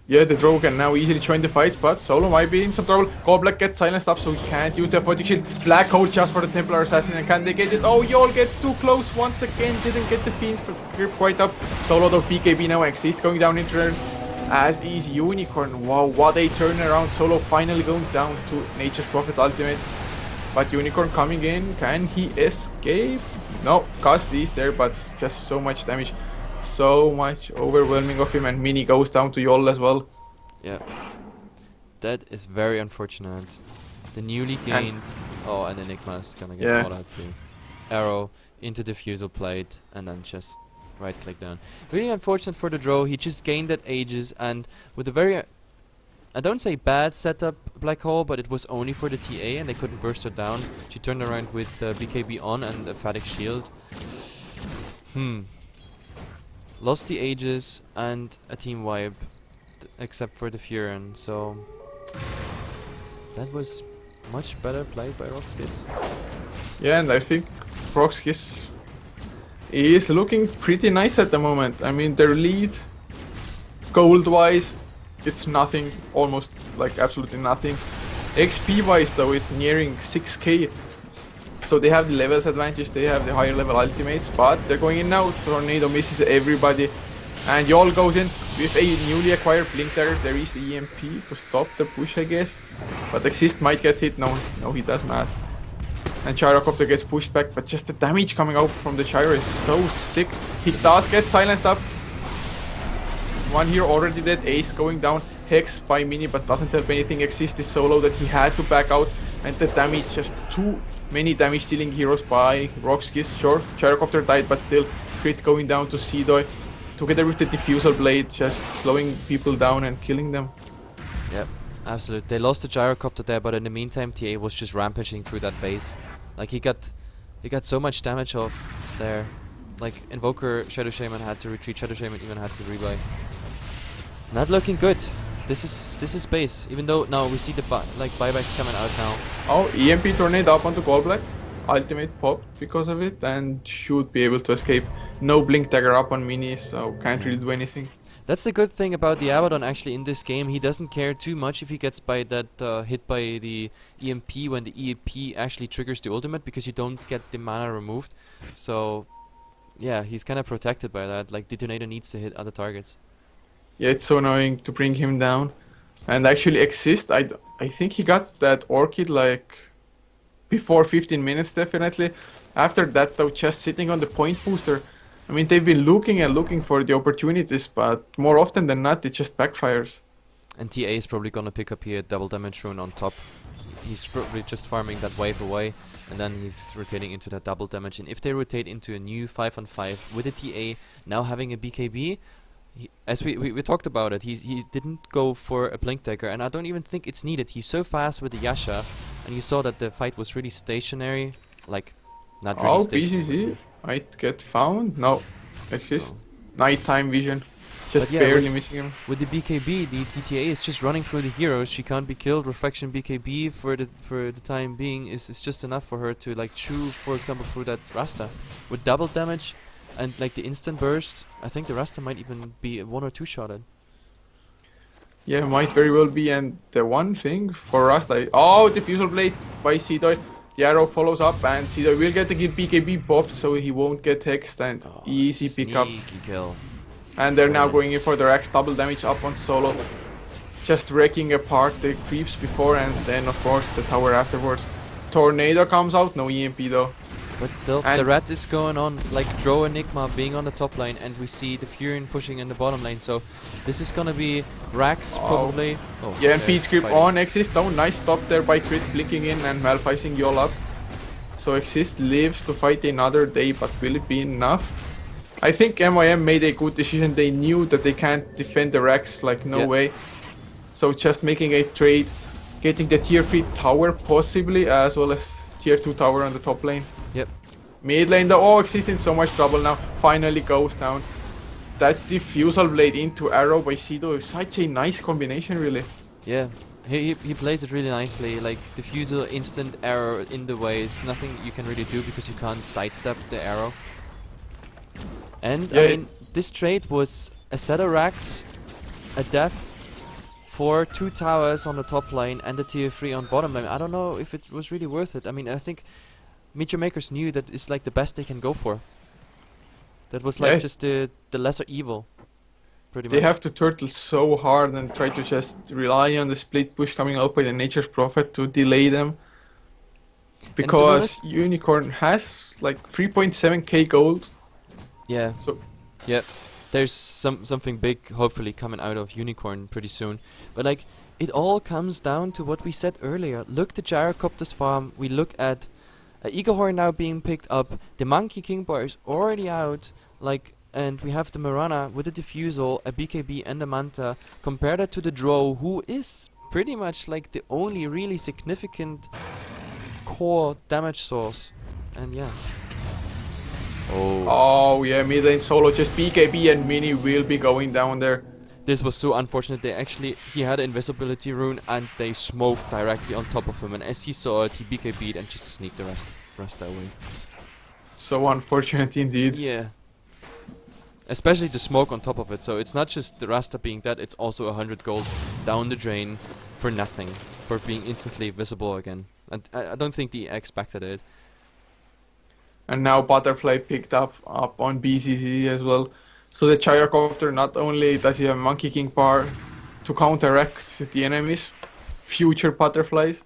Yeah, the draw can now easily join the fight, but Solo might be in some trouble. Goldblack gets silenced up, so he can't use the photic shield. Black hole just for the Templar Assassin, and can they get it? Oh, Yol gets too close once again. Didn't get the Fiend's grip quite up. Solo though, BKB now exists, going down into turn. As is Unicorn. Wow, what a turnaround. Solo finally going down to Nature's Prophet's ultimate. But Unicorn coming in, can he escape? No, Cast is there, but just so much damage. So much overwhelming of him, and Mini goes down to Yol as well. Yeah. That is very unfortunate. The newly gained... oh, and Enigma's gonna get caught out too. Arrow into the fusel plate, and then just right click down. Really unfortunate for the draw. He just gained that ages, and with a very... I don't say bad setup Black Hole, but it was only for the TA and they couldn't burst her down. She turned around with BKB on and a Phatic Shield. Lost the Aegis and a team wipe, except for the Furion, so That was much better played by roX.KIS. Yeah, and I think roX.KIS is looking pretty nice at the moment. I mean, their lead, gold-wise, it's nothing, almost like absolutely nothing. XP-wise though, it's nearing 6k. So they have the levels advantage, they have the higher level ultimates, but they're going in now. Tornado misses everybody, and Yol goes in with a newly acquired Blink Dagger. There is the EMP to stop the push, I guess. But Exist might get hit. No, he does not. And Gyrocopter gets pushed back, but just the damage coming out from the Gyro is so sick. He does get silenced up. One here already dead. Ace going down. Hex by Mini, but doesn't help anything. Exist is so low that he had to back out. And the damage, just too many damage dealing heroes by roX.KIS. Sure, Gyrocopter died, but still crit going down to Seedoy. Together with the Diffusal Blade, just slowing people down and killing them. Yep, absolutely. They lost the Gyrocopter there, but in the meantime, TA was just rampaging through that base. Like he got so much damage off there. Like Invoker, Shadow Shaman had to retreat. Shadow Shaman even had to rebuy. Not looking good. This is base. Even though now we see the buybacks coming out now. Oh, EMP Tornado up onto Gold Black. Ultimate popped because of it and should be able to escape. No Blink Dagger up on Mini, so can't really do anything. That's the good thing about the Abaddon actually in this game. He doesn't care too much if he gets by that hit by the EMP when the EMP actually triggers the ultimate, because you don't get the mana removed. So yeah, he's kind of protected by that. Like the Tornado needs to hit other targets. Yeah, it's so annoying to bring him down. And actually Exist, I think he got that Orchid like before 15 minutes definitely. After that though, just sitting on the point booster. I mean, they've been looking and looking for the opportunities, but more often than not, it just backfires. And TA is probably gonna pick up here double damage rune on top. He's probably just farming that wave away, and then he's rotating into that double damage. And if they rotate into a new 5-on-5 with a TA, now having a BKB, as we talked about it, he didn't go for a Blink Dagger, and I don't even think it's needed. He's so fast with the Yasha, and you saw that the fight was really stationary, like not really stationary. BCC might get found. No, Exist. Nighttime vision, just But yeah, barely missing him. With the BKB, the TTA is just running through the heroes. She can't be killed. Refraction BKB for the time being is just enough for her to like chew, for example, through that Rasta. With double damage and like the instant burst, I think the Rasta might even be 1 or 2 shotted. Yeah, might very well be. And the one thing for Rasta, oh, Diffusal Blade by Seedoy. The arrow follows up, and Seedoy will get the BKB popped, so he won't get hexed, and easy pickup. Sneaky kill. And they're now Brilliant. going in for the Rax double damage up on Solo. Just wrecking apart the creeps before, and then of course the tower afterwards. Tornado comes out, no EMP though. But still, And the rat is going on, like Drow Enigma being on the top lane, and we see the Furion pushing in the bottom lane. So this is gonna be Rax probably. Oh, Yeah, and there's Pete's grip fighting. on Exist though. Nice stop there by Crit blinking in and Malphizing Yol up. So Exist lives to fight another day, but will it be enough? I think MYM made a good decision. They knew that they can't defend the Rax, like no Yeah. way. So just making a trade, getting the tier 3 tower possibly, as well as tier 2 tower on the top lane. Yep. Mid lane though, oh, Exist in so much trouble now, finally goes down. That Diffusal Blade into arrow by Sido is such a nice combination really. Yeah, he plays it really nicely. Like diffusal, instant arrow in the ways. Nothing you can really do because you can't sidestep the arrow. And Yeah, I mean, this trade was a set of racks, a death for 2 towers on the top lane and the tier 3 on bottom lane. I don't know if it was really worth it. I mean, I think Meteor Makers knew that it's like the best they can go for. That was like Yeah. just the lesser evil, pretty They much. have to turtle so hard and try to just rely on the split push coming out by the Nature's Prophet to delay them. Because Unicorn has like 3.7k gold. Yeah. So Yeah, there's something big hopefully coming out of Unicorn pretty soon. But like, it all comes down to what we said earlier. Look the Gyrocopter's farm, we look at Eaglehorn now being picked up, the Monkey King bar is already out, like, and we have the Mirana with the Diffusal, a BKB and a Manta. Compare that to the Drow, who is pretty much like the only really significant core damage source. And yeah. oh yeah, mid lane solo, just BKB and Mini will be going down there. This was so unfortunate. He had an invisibility rune and they smoked directly on top of him. And as he saw it, he BKB'd and just sneaked the rest away. So unfortunate indeed. Yeah. Especially the smoke on top of it. So it's not just the Rasta being dead, it's also 100 gold down the drain for nothing. For being instantly visible again. And I don't think they expected it. And now Butterfly picked up on BCC as well. So the Gyrocopter, not only does he have Monkey King power to counteract the enemies, future Butterflies,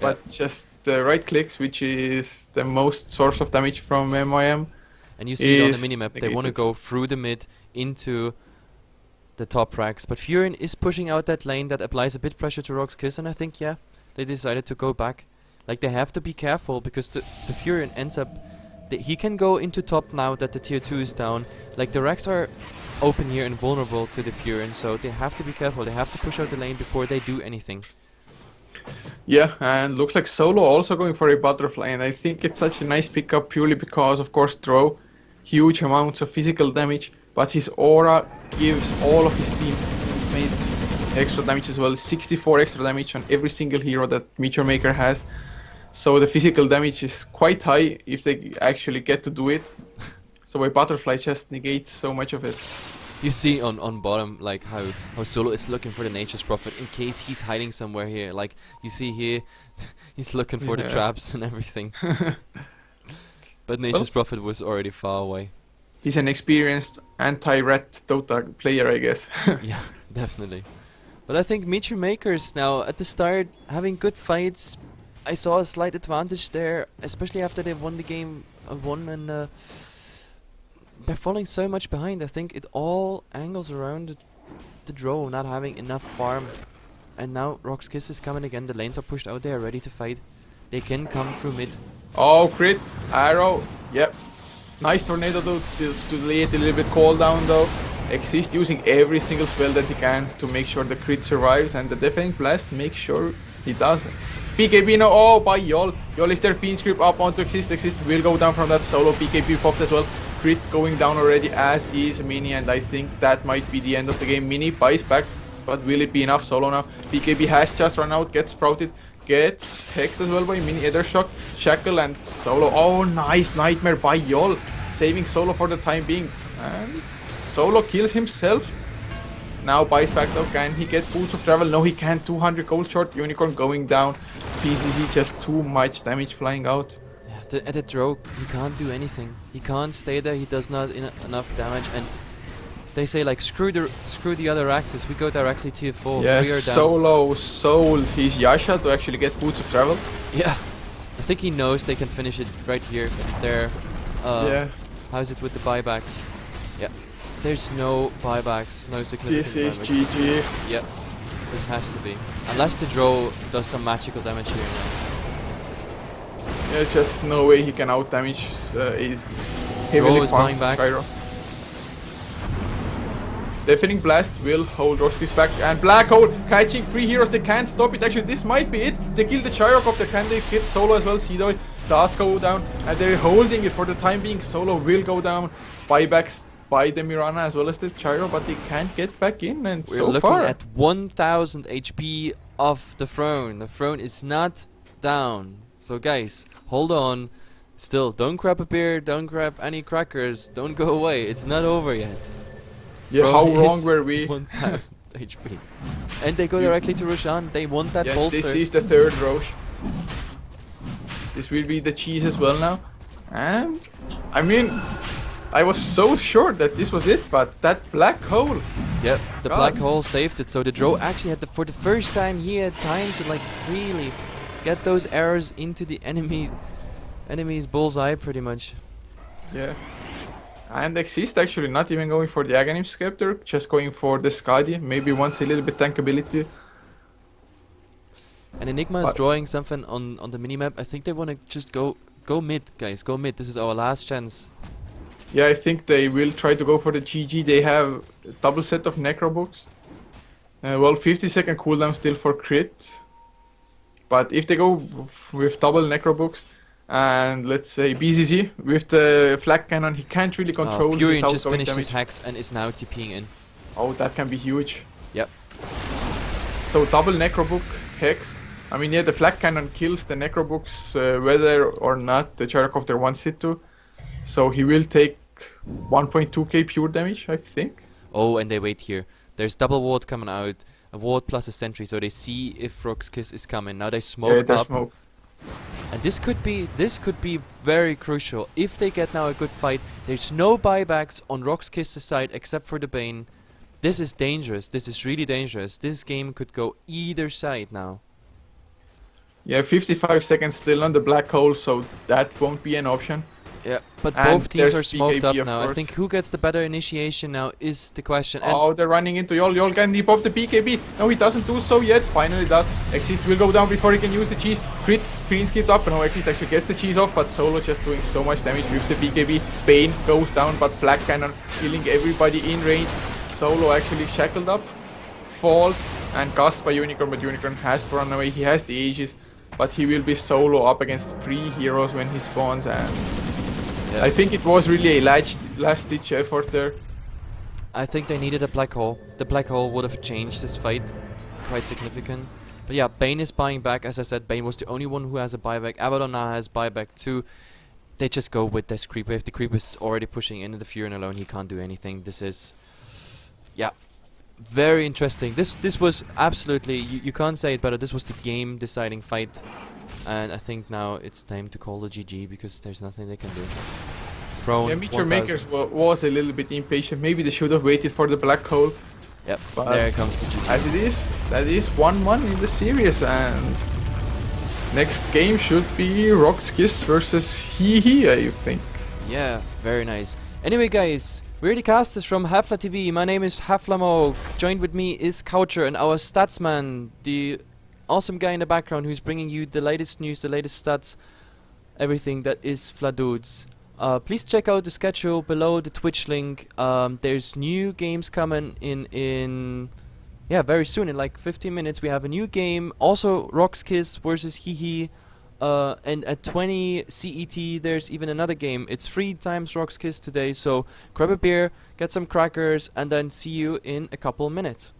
but just the right clicks, which is the most source of damage from MYM. And you see it on the minimap, they want to go through the mid into the top racks. But Furion is pushing out that lane that applies a bit pressure to roX.KIS, and I think, yeah, they decided to go back. Like, they have to be careful, because the Furion ends up... he can go into top now that the tier 2 is down. Like, the racks are open here and vulnerable to the Furion, so they have to be careful. They have to push out the lane before they do anything. Yeah, and looks like Solo also going for a Butterfly, and I think it's such a nice pickup purely because, of course, Throw, huge amounts of physical damage, but his aura gives all of his teammates extra damage as well. 64 extra damage on every single hero that Meteor Maker has. So the physical damage is quite high if they actually get to do it. So a Butterfly just negates so much of it. You see on bottom like how Solo is looking for the Nature's Prophet in case he's hiding somewhere here. Like you see here, he's looking for the traps and everything. But Nature's Prophet was already far away. He's an experienced anti-ret Dota player, I guess. Yeah, definitely. But I think Meteor Makers now at the start having good fights. I saw a slight advantage there, especially after they won the game 1 and they're falling so much behind. I think it all angles around the draw not having enough farm. And now roX.KIS is coming again. The lanes are pushed out. They are ready to fight. They can come through mid. Oh, crit, arrow, yep. Nice tornado to delay it a little bit. Cooldown though. Exist using every single spell that he can to make sure the crit survives, and the Deafening Blast makes sure he doesn't. BKB now, oh, by Yol. Yol is their Fiend Script up onto Exist. Exist will go down from that Solo. BKB popped as well. Crit going down already, as is Mini, and I think that might be the end of the game. Mini buys back, but will it be enough? Solo now. BKB has just run out, gets sprouted, gets hexed as well by Mini. Ether Shock, Shackle, and Solo. Oh, nice Nightmare by Yol, saving Solo for the time being. And Solo kills himself. Now buys back though. Can he get Boots of Travel? No, he can't. 200 gold short. Unicorn going down. PCC just too much damage flying out. Yeah, at the throw, he can't do anything. He can't stay there. He does not enough damage. And they say like screw the other axis. We go directly tier 4. Yeah, we are down. Solo sold his Yasha to actually get Boots of Travel. Yeah, I think he knows they can finish it right here. There. Yeah. How's it with the buybacks? Yeah. There's no buybacks, no significant This is buybacks. GG. Yep, this has to be. Unless the draw does some magical damage here now. Yeah, just no way he can out damage. He's Draw heavily is buying farmed back. Gyro. Deafening Blast will hold roX.KIS back, and Black Hole catching 3 heroes. They can't stop it. Actually, this might be it. They kill the Gyrocopter. Can they hit Solo as well? Seedoy does go down, and they're holding it for the time being. Solo will go down. Buybacks by the Mirana as well as the Gyro, but they can't get back in, and We're so looking far at 1000 HP of the throne. The throne is not down. So guys, hold on. Still, don't grab a beer, don't grab any crackers, don't go away. It's not over yet. Yeah, Throne how is wrong were we? 1000 HP. And they go directly to Roshan. They want that Yeah, bolster. this is the third Roche. This will be the cheese as well now. And I mean, I was so sure that this was it, but that black hole. Yep, the God. black hole saved it. So the draw actually had for the first time he had time to like freely get those arrows into the enemy's bullseye pretty much. Yeah. And Exist actually not even going for the Aghanim Scepter, just going for the Skadi. Maybe wants a little bit tankability. And Enigma is drawing something on the minimap. I think they want to just go mid, guys. Go mid. This is our last chance. Yeah, I think they will try to go for the GG. They have a double set of Necro Books. Well, 50-second cooldown still for crit. But if they go with double Necro Books, and let's say BZZ with the Flak Cannon, he can't really control Furion his just outgoing finished his damage. hacks and is now TPing in. Oh, that can be huge. Yep. So double Necrobook Hex. I mean, yeah, the Flak Cannon kills the Necrobooks whether or not the Gyrocopter wants it to. So he will take 1.2k pure damage, I think. Oh, and they wait here. There's double ward coming out, a ward plus a sentry, so they see if roX.KIS is coming. Now they smoke Yeah, there's up, smoke. and this could be very crucial. If they get now a good fight, there's no buybacks on roX.KIS' side except for the Bane. This is dangerous. This is really dangerous. This game could go either side now. Yeah, 55 seconds still on the black hole, so that won't be an option. Yeah, but And both teams are there's smoked BKB, up of now. I course. think who gets the better initiation now is the question. And Oh, they're running into Yol. Yol can deep off the BKB. No, he doesn't do so yet. Finally does. Exist will go down before he can use the cheese. Crit, green skip up. No, Exist actually gets the cheese off, but Solo just doing so much damage with the BKB. Bane goes down, but Flak Cannon killing everybody in range. Solo actually shackled up, falls, and gassed by Unicorn, but Unicorn has to run away. He has the Aegis, but he will be solo up against 3 heroes when he spawns, and yeah, I think it was really a last-ditch effort there. I think they needed a black hole. The black hole would have changed this fight quite significant. But yeah, Bane is buying back. As I said, Bane was the only one who has a buyback. Abaddon now has buyback too. They just go with this creep wave. The creep is already pushing in the Fury alone. He can't do anything. This is, yeah, very interesting. This was absolutely, you can't say it better. This was the game deciding fight. And I think now it's time to call the GG because there's nothing they can do. Yeah, Meteor Makers was a little bit impatient. Maybe they should have waited for the black hole. Yep, But there comes the GG. as it is, that is 1-1 in the series, and next game should be roX.KIS versus HeHe, I think. Yeah, very nice. Anyway, guys, we're the casters from HeflaTV. My name is HeflaMog. Joined with me is Coucher and our statsman, the awesome guy in the background who's bringing you the latest news, the latest stats, everything that is Fladudes. Please check out the schedule below the Twitch link. There's new games coming in yeah, very soon. In like 15 minutes we have a new game. Also roX.KIS versus HeHe. And at 20 CET there's even another game. It's 3 times roX.KIS today, so grab a beer, get some crackers, and then see you in a couple minutes.